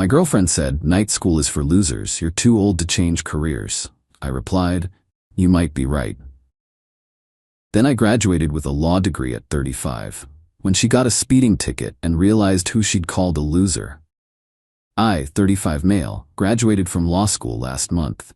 My girlfriend said, night school is for losers, you're too old to change careers. I replied, you might be right. Then I graduated with a law degree at 35, when she got a speeding ticket and realized who she'd called a loser. I, 35 male, graduated from law school last month.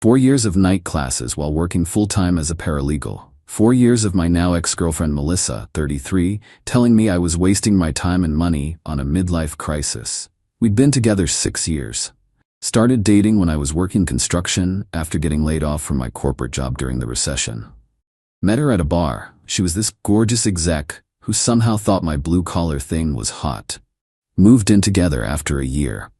4 years of night classes while working full-time as a paralegal. 4 years of my now ex-girlfriend Melissa, 33, telling me I was wasting my time and money on a midlife crisis. We'd been together 6 years. Started dating when I was working construction after getting laid off from my corporate job during the recession. Met her at a bar. She was this gorgeous exec who somehow thought my blue-collar thing was hot. Moved in together after a year.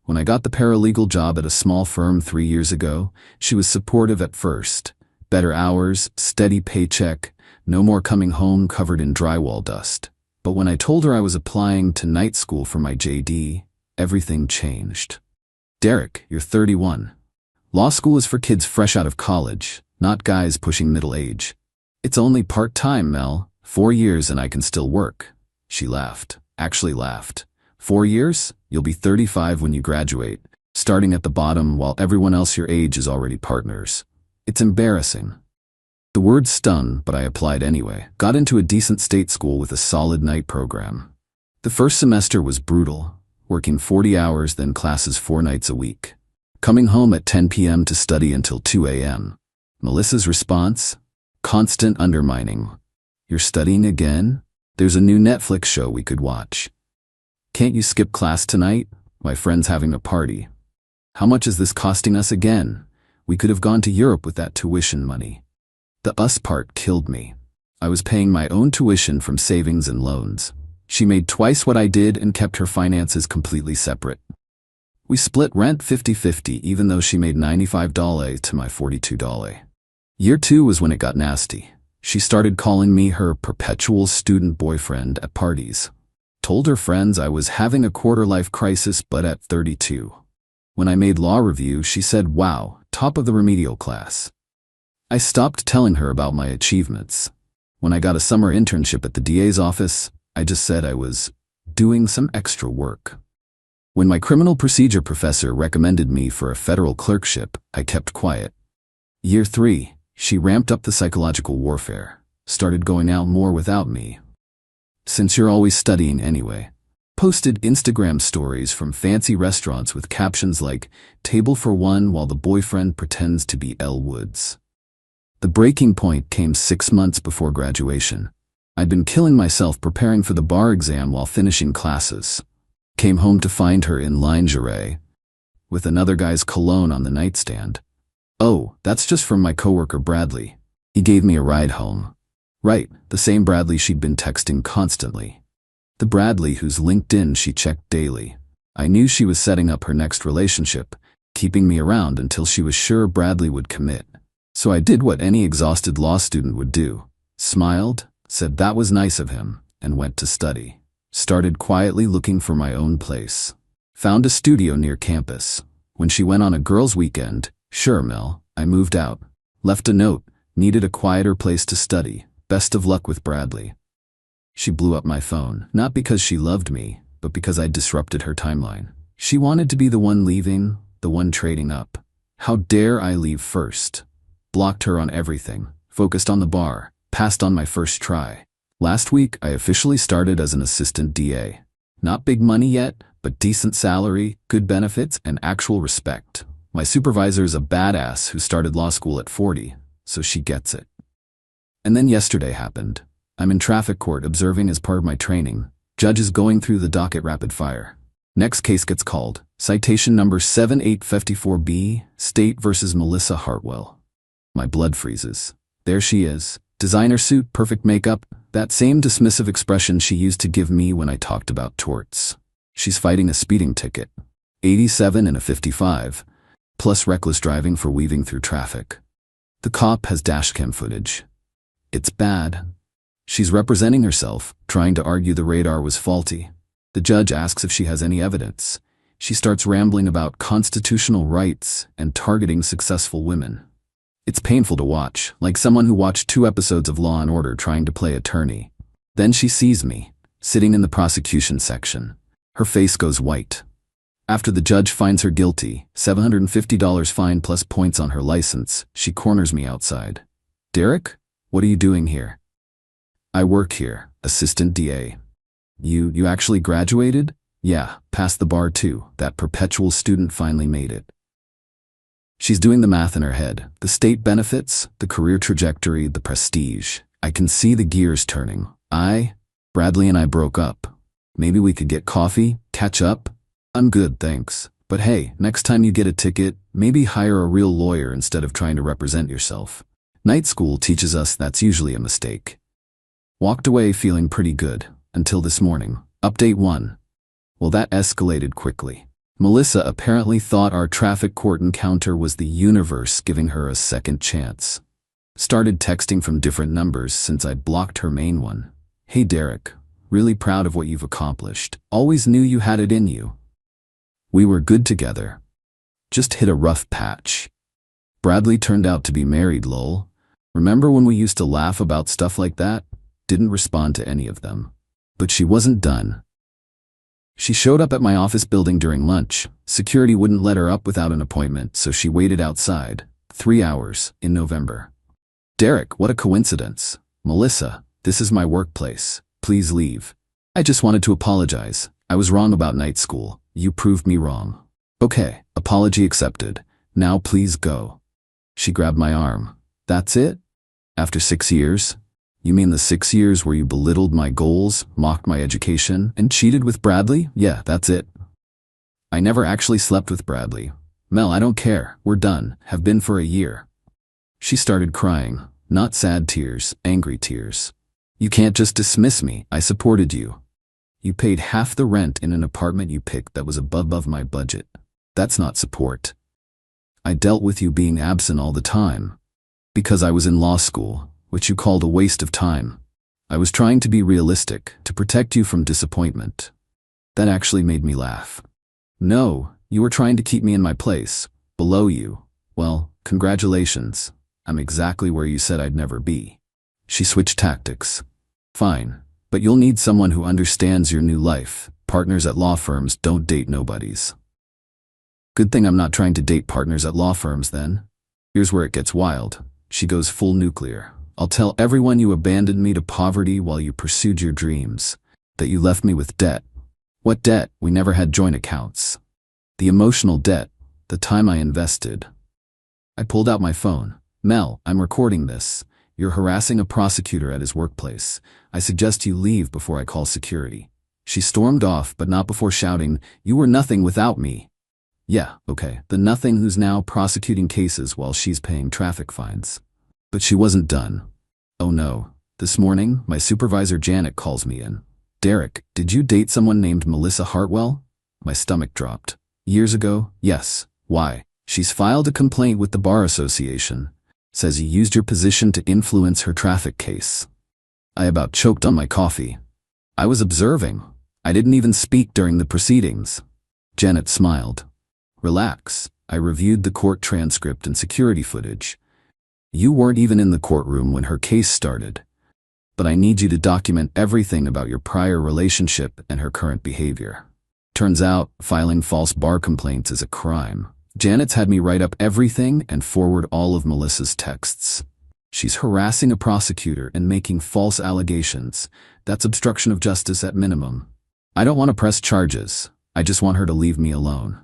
When I got the paralegal job at a small firm 3 years ago, she was supportive at first. Better hours, steady paycheck, no more coming home covered in drywall dust. But when I told her I was applying to night school for my JD, everything changed. Derek, you're 31. Law school is for kids fresh out of college, not guys pushing middle age. It's only part-time, Mel. 4 years and I can still work. She laughed. Actually laughed. 4 years? You'll be 35 when you graduate, starting at the bottom while everyone else your age is already partners. It's embarrassing. The word stung, but I applied anyway. Got into a decent state school with a solid night program. The first semester was brutal, working 40 hours then classes 4 nights a week. Coming home at 10 p.m. to study until 2 a.m. Melissa's response? Constant undermining. You're studying again? There's a new Netflix show we could watch. Can't you skip class tonight? My friend's having a party. How much is this costing us again? We could have gone to Europe with that tuition money. The us part killed me. I was paying my own tuition from savings and loans. She made twice what I did and kept her finances completely separate. We split rent 50-50 even though she made $95 to my $42. Year 2 was when it got nasty. She started calling me her perpetual student boyfriend at parties. Told her friends I was having a quarter-life crisis but at 32. When I made law review, she said, wow, top of the remedial class. I stopped telling her about my achievements. When I got a summer internship at the DA's office, I just said I was doing some extra work. When my criminal procedure professor recommended me for a federal clerkship, I kept quiet. Year 3, she ramped up the psychological warfare, started going out more without me. Since you're always studying anyway. Posted Instagram stories from fancy restaurants with captions like, table for one while the boyfriend pretends to be Elle Woods. The breaking point came 6 months before graduation. I'd been killing myself preparing for the bar exam while finishing classes. Came home to find her in lingerie, with another guy's cologne on the nightstand. Oh, that's just from my coworker Bradley. He gave me a ride home. Right, the same Bradley she'd been texting constantly. The Bradley whose LinkedIn she checked daily. I knew she was setting up her next relationship, keeping me around until she was sure Bradley would commit. So I did what any exhausted law student would do. Smiled, said that was nice of him, and went to study. Started quietly looking for my own place. Found a studio near campus. When she went on a girls' weekend, sure Mel, I moved out. Left a note, needed a quieter place to study. Best of luck with Bradley. She blew up my phone, not because she loved me, but because I disrupted her timeline. She wanted to be the one leaving, the one trading up. How dare I leave first? Blocked her on everything, focused on the bar, passed on my first try. Last week, I officially started as an assistant DA. Not big money yet, but decent salary, good benefits, and actual respect. My supervisor's a badass who started law school at 40, so she gets it. And then yesterday happened. I'm in traffic court observing as part of my training. Judge is going through the docket rapid fire. Next case gets called. Citation number 7854B, State versus Melissa Hartwell. My blood freezes. There she is. Designer suit, perfect makeup, that same dismissive expression she used to give me when I talked about torts. She's fighting a speeding ticket. 87 and a 55, plus reckless driving for weaving through traffic. The cop has dashcam footage. It's bad. She's representing herself, trying to argue the radar was faulty. The judge asks if she has any evidence. She starts rambling about constitutional rights and targeting successful women. It's painful to watch, like someone who watched 2 episodes of Law & Order trying to play attorney. Then she sees me, sitting in the prosecution section. Her face goes white. After the judge finds her guilty, $750 fine plus points on her license, she corners me outside. Derek, what are you doing here? I work here, assistant DA. You actually graduated? Yeah, passed the bar too. That perpetual student finally made it. She's doing the math in her head. The state benefits, the career trajectory, the prestige. I can see the gears turning. Bradley and I broke up. Maybe we could get coffee, catch up? I'm good, thanks. But hey, next time you get a ticket, maybe hire a real lawyer instead of trying to represent yourself. Night school teaches us that's usually a mistake. Walked away feeling pretty good, until this morning. Update 1. Well, that escalated quickly. Melissa apparently thought our traffic court encounter was the universe giving her a second chance. Started texting from different numbers since I'd blocked her main one. Hey Derek, really proud of what you've accomplished. Always knew you had it in you. We were good together. Just hit a rough patch. Bradley turned out to be married, lol. Remember when we used to laugh about stuff like that? Didn't respond to any of them. But she wasn't done. She showed up at my office building during lunch. Security wouldn't let her up without an appointment, so she waited outside. 3 hours, in November. Derek, what a coincidence. Melissa, this is my workplace. Please leave. I just wanted to apologize. I was wrong about night school. You proved me wrong. Okay, apology accepted. Now please go. She grabbed my arm. That's it? After 6 years? You mean the 6 years where you belittled my goals, mocked my education, and cheated with Bradley? Yeah, that's it. I never actually slept with Bradley. Mel, I don't care. We're done. Have been for a year. She started crying. Not sad tears, angry tears. You can't just dismiss me. I supported you. You paid half the rent in an apartment you picked that was above my budget. That's not support. I dealt with you being absent all the time. Because I was in law school, which you called a waste of time. I was trying to be realistic, to protect you from disappointment. That actually made me laugh. No, you were trying to keep me in my place, below you. Well, congratulations. I'm exactly where you said I'd never be. She switched tactics. Fine, but you'll need someone who understands your new life. Partners at law firms don't date nobodies. Good thing I'm not trying to date partners at law firms then. Here's where it gets wild. She goes full nuclear. I'll tell everyone you abandoned me to poverty while you pursued your dreams. That you left me with debt. What debt? We never had joint accounts. The emotional debt. The time I invested. I pulled out my phone. Mel, I'm recording this. You're harassing a prosecutor at his workplace. I suggest you leave before I call security. She stormed off, but not before shouting, you were nothing without me. Yeah, okay, the nothing who's now prosecuting cases while she's paying traffic fines. But she wasn't done. Oh no, this morning, my supervisor Janet calls me in. Derek, did you date someone named Melissa Hartwell? My stomach dropped. Years ago? Yes. Why? She's filed a complaint with the Bar Association. Says you used your position to influence her traffic case. I about choked on my coffee. I was observing. I didn't even speak during the proceedings. Janet smiled. Relax. I reviewed the court transcript and security footage. You weren't even in the courtroom when her case started. But I need you to document everything about your prior relationship and her current behavior. Turns out, filing false bar complaints is a crime. Janet's had me write up everything and forward all of Melissa's texts. She's harassing a prosecutor and making false allegations. That's obstruction of justice at minimum. I don't want to press charges. I just want her to leave me alone.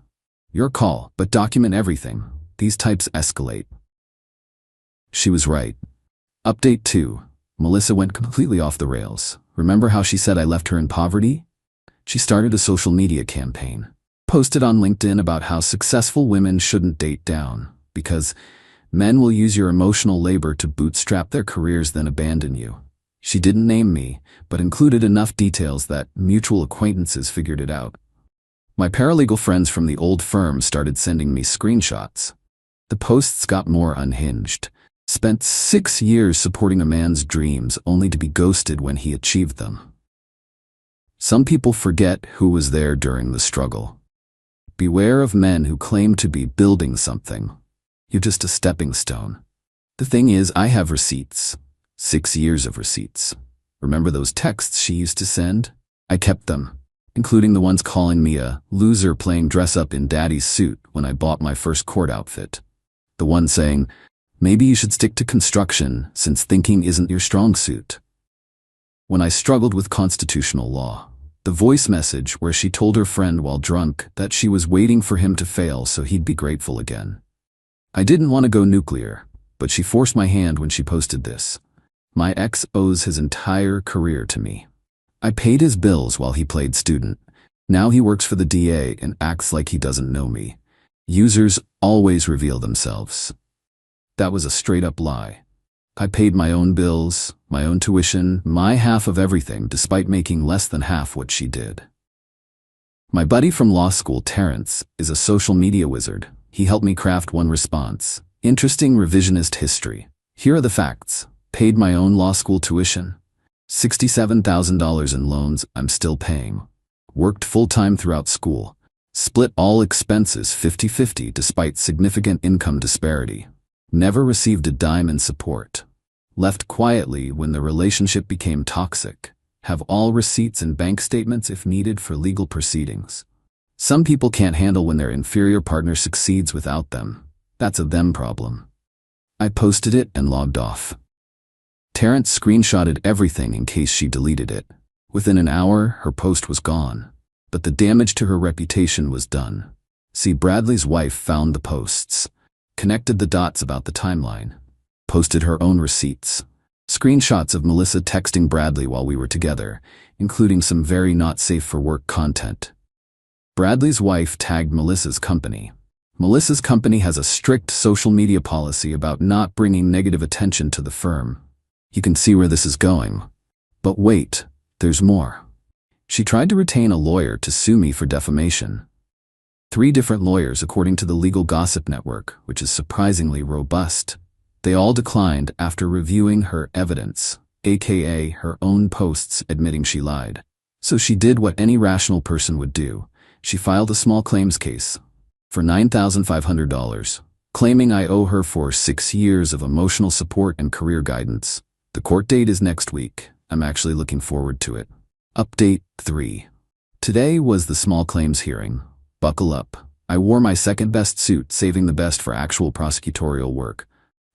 Your call, but document everything. These types escalate. She was right. Update 2. Melissa went completely off the rails. Remember how she said I left her in poverty? She started a social media campaign. Posted on LinkedIn about how successful women shouldn't date down, because men will use your emotional labor to bootstrap their careers then abandon you. She didn't name me, but included enough details that mutual acquaintances figured it out. My paralegal friends from the old firm started sending me screenshots. The posts got more unhinged. Spent 6 years supporting a man's dreams only to be ghosted when he achieved them. Some people forget who was there during the struggle. Beware of men who claim to be building something. You're just a stepping stone. The thing is, I have receipts. 6 years of receipts. Remember those texts she used to send? I kept them. including the ones calling me a loser playing dress-up in daddy's suit when I bought my first court outfit. The one saying, maybe you should stick to construction since thinking isn't your strong suit. When I struggled with constitutional law, the voice message where she told her friend while drunk that she was waiting for him to fail so he'd be grateful again. I didn't want to go nuclear, but she forced my hand when she posted this. My ex owes his entire career to me. I paid his bills while he played student. Now he works for the DA and acts like he doesn't know me. Users always reveal themselves. That was a straight-up lie. I paid my own bills, my own tuition, my half of everything despite making less than half what she did. My buddy from law school, Terrence, is a social media wizard. He helped me craft one response. Interesting revisionist history. Here are the facts. Paid my own law school tuition. $67,000 in loans I'm still paying. Worked full-time throughout school. Split all expenses 50-50 despite significant income disparity. Never received a dime in support. Left quietly when the relationship became toxic. Have all receipts and bank statements if needed for legal proceedings. Some people can't handle when their inferior partner succeeds without them. That's a them problem. I posted it and logged off. Terrence screenshotted everything in case she deleted it. Within an hour, her post was gone. But the damage to her reputation was done. See, Bradley's wife found the posts. Connected the dots about the timeline. Posted her own receipts. Screenshots of Melissa texting Bradley while we were together, including some very not safe for work content. Bradley's wife tagged Melissa's company. Melissa's company has a strict social media policy about not bringing negative attention to the firm. You can see where this is going. But wait, there's more. She tried to retain a lawyer to sue me for defamation. 3 different lawyers according to the Legal Gossip Network, which is surprisingly robust. They all declined after reviewing her evidence, aka her own posts admitting she lied. So she did what any rational person would do. She filed a small claims case for $9,500, claiming I owe her for 6 years of emotional support and career guidance. The court date is next week. I'm actually looking forward to it. Update 3. Today was the small claims hearing. Buckle up. I wore my second best suit, saving the best for actual prosecutorial work.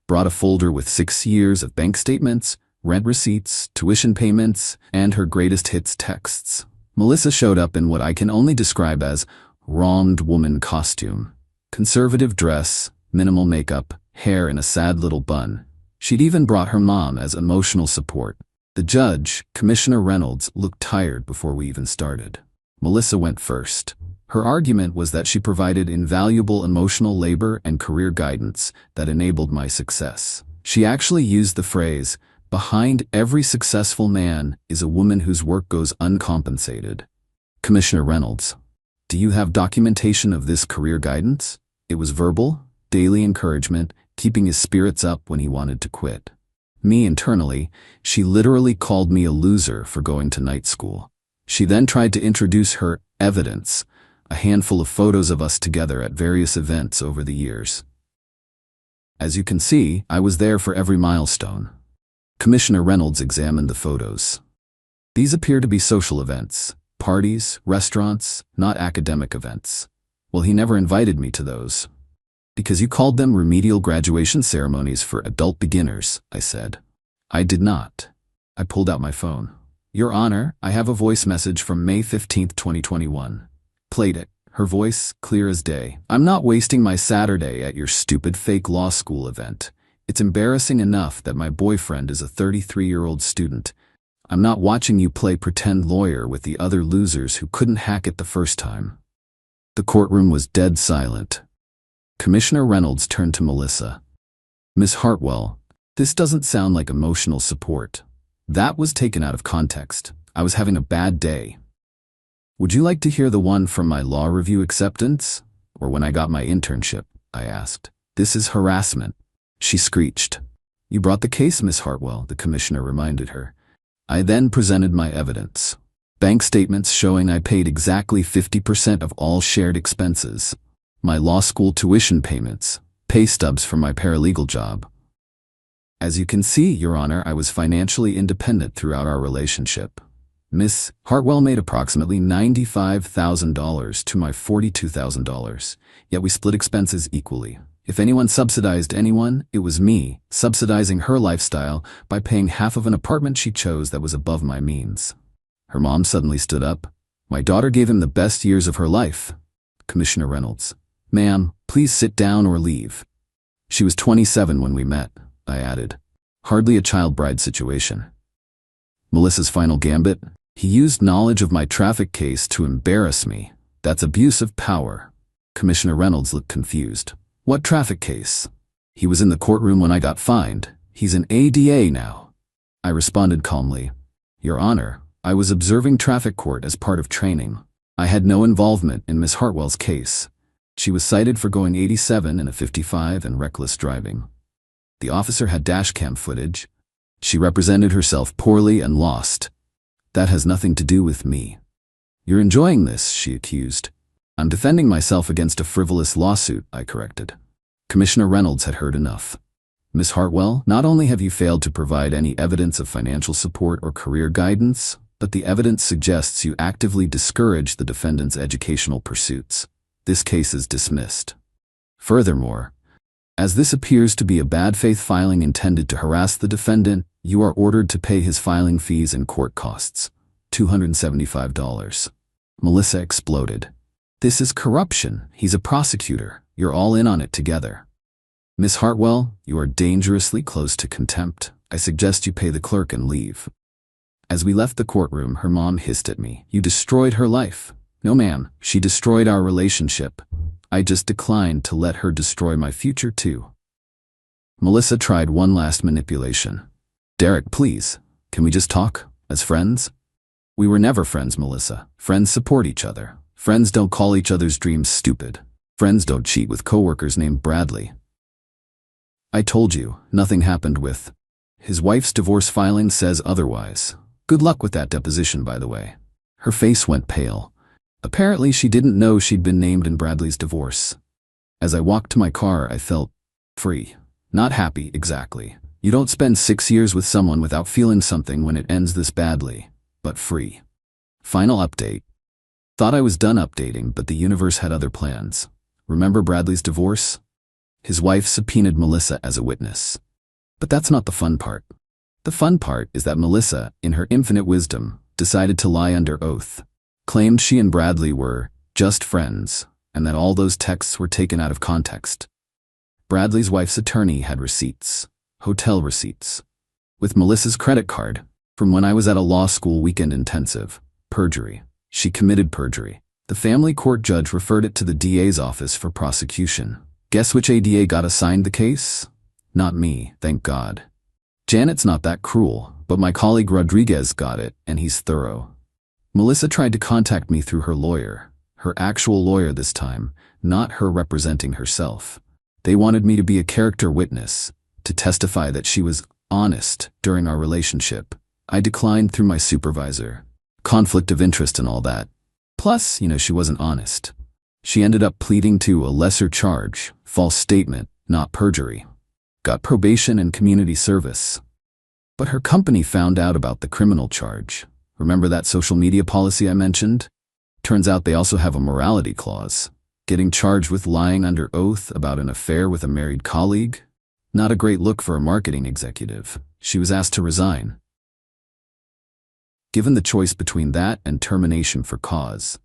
Brought a folder with 6 years of bank statements, rent receipts, tuition payments, and her greatest hits texts. Melissa showed up in what I can only describe as wronged woman costume. Conservative dress, minimal makeup, hair in a sad little bun. She'd even brought her mom as emotional support. The judge, Commissioner Reynolds, looked tired before we even started. Melissa went first. Her argument was that she provided invaluable emotional labor and career guidance that enabled my success. She actually used the phrase, "Behind every successful man is a woman whose work goes uncompensated." Commissioner Reynolds, do you have documentation of this career guidance? It was verbal, daily encouragement, keeping his spirits up when he wanted to quit. Me internally, she literally called me a loser for going to night school. She then tried to introduce her evidence, a handful of photos of us together at various events over the years. As you can see, I was there for every milestone. Commissioner Reynolds examined the photos. These appear to be social events, parties, restaurants, not academic events. Well, he never invited me to those. Because you called them remedial graduation ceremonies for adult beginners, I said. I did not. I pulled out my phone. Your Honor, I have a voice message from May 15, 2021. Played it. Her voice, clear as day. I'm not wasting my Saturday at your stupid fake law school event. It's embarrassing enough that my boyfriend is a 33-year-old student. I'm not watching you play pretend lawyer with the other losers who couldn't hack it the first time. The courtroom was dead silent. Commissioner Reynolds turned to Melissa. Miss Hartwell, this doesn't sound like emotional support. That was taken out of context. I was having a bad day. Would you like to hear the one from my law review acceptance? Or when I got my internship? I asked. This is harassment. She screeched. You brought the case, Miss Hartwell, the commissioner reminded her. I then presented my evidence. Bank statements showing I paid exactly 50% of all shared expenses. My law school tuition payments, pay stubs for my paralegal job. As you can see, Your Honor, I was financially independent throughout our relationship. Miss Hartwell made approximately $95,000 to my $42,000, yet we split expenses equally. If anyone subsidized anyone, it was me, subsidizing her lifestyle by paying half of an apartment she chose that was above my means. Her mom suddenly stood up. My daughter gave him the best years of her life. Commissioner Reynolds: Ma'am, please sit down or leave. She was 27 when we met, I added. Hardly a child bride situation. Melissa's final gambit: he used knowledge of my traffic case to embarrass me. That's abuse of power. Commissioner Reynolds looked confused. What traffic case? He was in the courtroom when I got fined. He's an ADA now. I responded calmly. Your Honor, I was observing traffic court as part of training. I had no involvement in Miss Hartwell's case. She was cited for going 87 in a 55 and reckless driving. The officer had dashcam footage. She represented herself poorly and lost. That has nothing to do with me. You're enjoying this, she accused. I'm defending myself against a frivolous lawsuit, I corrected. Commissioner Reynolds had heard enough. Miss Hartwell, not only have you failed to provide any evidence of financial support or career guidance, but the evidence suggests you actively discourage the defendant's educational pursuits. This case is dismissed. Furthermore, as this appears to be a bad faith filing intended to harass the defendant, you are ordered to pay his filing fees and court costs. $275. Melissa exploded. This is corruption. He's a prosecutor. You're all in on it together. Miss Hartwell, you are dangerously close to contempt. I suggest you pay the clerk and leave. As we left the courtroom, her mom hissed at me. You destroyed her life. No, ma'am, she destroyed our relationship. I just declined to let her destroy my future too. Melissa tried one last manipulation. Derek, please, can we just talk as friends? We were never friends, Melissa. Friends support each other. Friends don't call each other's dreams stupid. Friends don't cheat with coworkers named Bradley. I told you, nothing happened with. His wife's divorce filing says otherwise. Good luck with that deposition, by the way. Her face went pale. Apparently she didn't know she'd been named in Bradley's divorce. As I walked to my car, I felt free. Not happy, exactly. You don't spend 6 years with someone without feeling something when it ends this badly, but free. Final update. Thought I was done updating, but the universe had other plans. Remember Bradley's divorce? His wife subpoenaed Melissa as a witness. But that's not the fun part. The fun part is that Melissa, in her infinite wisdom, decided to lie under oath, claimed she and Bradley were just friends, and that all those texts were taken out of context. Bradley's wife's attorney had receipts, hotel receipts, with Melissa's credit card, from when I was at a law school weekend intensive. Perjury. She committed perjury. The family court judge referred it to the DA's office for prosecution. Guess which ADA got assigned the case? Not me, thank God. Janet's not that cruel, but my colleague Rodriguez got it, and he's thorough. Melissa tried to contact me through her lawyer, her actual lawyer this time, not her representing herself. They wanted me to be a character witness, to testify that she was honest during our relationship. I declined through my supervisor. Conflict of interest and all that. Plus, she wasn't honest. She ended up pleading to a lesser charge, false statement, not perjury. Got probation and community service. But her company found out about the criminal charge. Remember that social media policy I mentioned? Turns out they also have a morality clause. Getting charged with lying under oath about an affair with a married colleague? Not a great look for a marketing executive. She was asked to resign. Given the choice between that and termination for cause,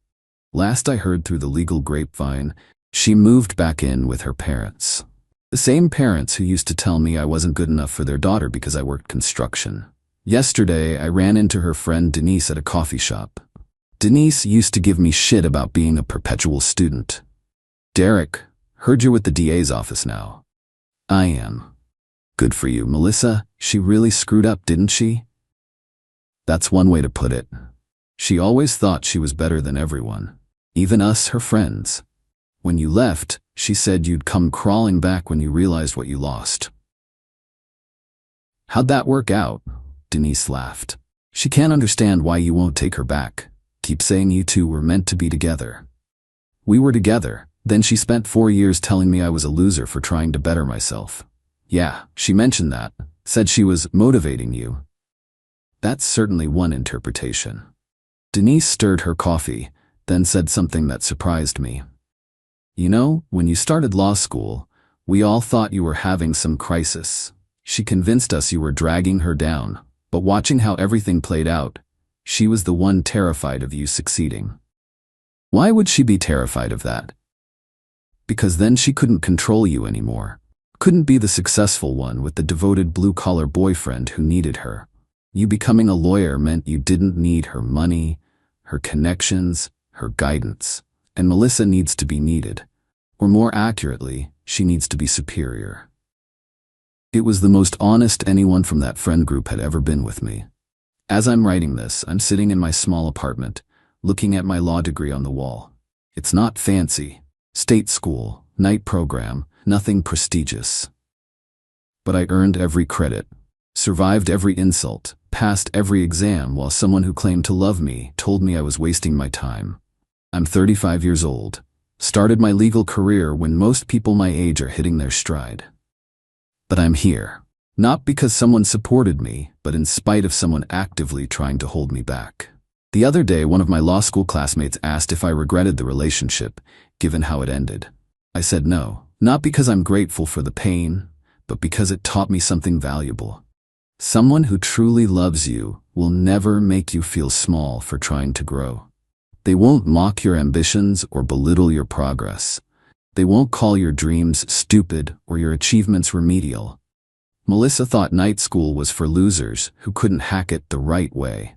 last I heard through the legal grapevine, she moved back in with her parents. The same parents who used to tell me I wasn't good enough for their daughter because I worked construction. Yesterday, I ran into her friend Denise at a coffee shop. Denise used to give me shit about being a perpetual student. Derek, heard you're with the DA's office now. I am. Good for you, Melissa. She really screwed up, didn't she? That's one way to put it. She always thought she was better than everyone, even us, her friends. When you left, she said you'd come crawling back when you realized what you lost. How'd that work out? Denise laughed. She can't understand why you won't take her back. Keep saying you two were meant to be together. We were together. Then she spent 4 years telling me I was a loser for trying to better myself. Yeah, she mentioned that. Said she was motivating you. That's certainly one interpretation. Denise stirred her coffee, then said something that surprised me. You know, when you started law school, we all thought you were having some crisis. She convinced us you were dragging her down, but watching how everything played out, she was the one terrified of you succeeding. Why would she be terrified of that? Because then she couldn't control you anymore. Couldn't be the successful one with the devoted blue-collar boyfriend who needed her. You becoming a lawyer meant you didn't need her money, her connections, her guidance. And Melissa needs to be needed. Or more accurately, she needs to be superior. It was the most honest anyone from that friend group had ever been with me. As I'm writing this, I'm sitting in my small apartment, looking at my law degree on the wall. It's not fancy. State school, night program, nothing prestigious. But I earned every credit, survived every insult, passed every exam while someone who claimed to love me told me I was wasting my time. I'm 35 years old, started my legal career when most people my age are hitting their stride. But I'm here, not because someone supported me, but in spite of someone actively trying to hold me back. The other day, one of my law school classmates asked if I regretted the relationship, given how it ended. I said no, not because I'm grateful for the pain, but because it taught me something valuable. Someone who truly loves you will never make you feel small for trying to grow. They won't mock your ambitions or belittle your progress. They won't call your dreams stupid or your achievements remedial. Melissa thought night school was for losers who couldn't hack it the right way.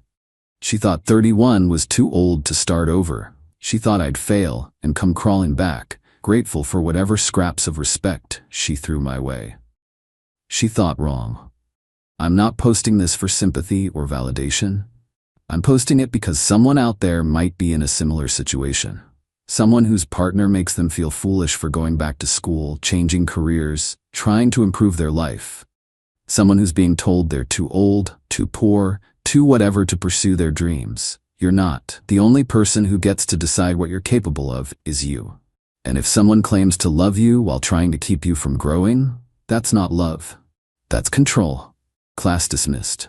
She thought 31 was too old to start over. She thought I'd fail and come crawling back, grateful for whatever scraps of respect she threw my way. She thought wrong. I'm not posting this for sympathy or validation. I'm posting it because someone out there might be in a similar situation. Someone whose partner makes them feel foolish for going back to school, changing careers, trying to improve their life. Someone who's being told they're too old, too poor, too whatever to pursue their dreams. You're not. The only person who gets to decide what you're capable of is you. And if someone claims to love you while trying to keep you from growing, that's not love. That's control. Class dismissed.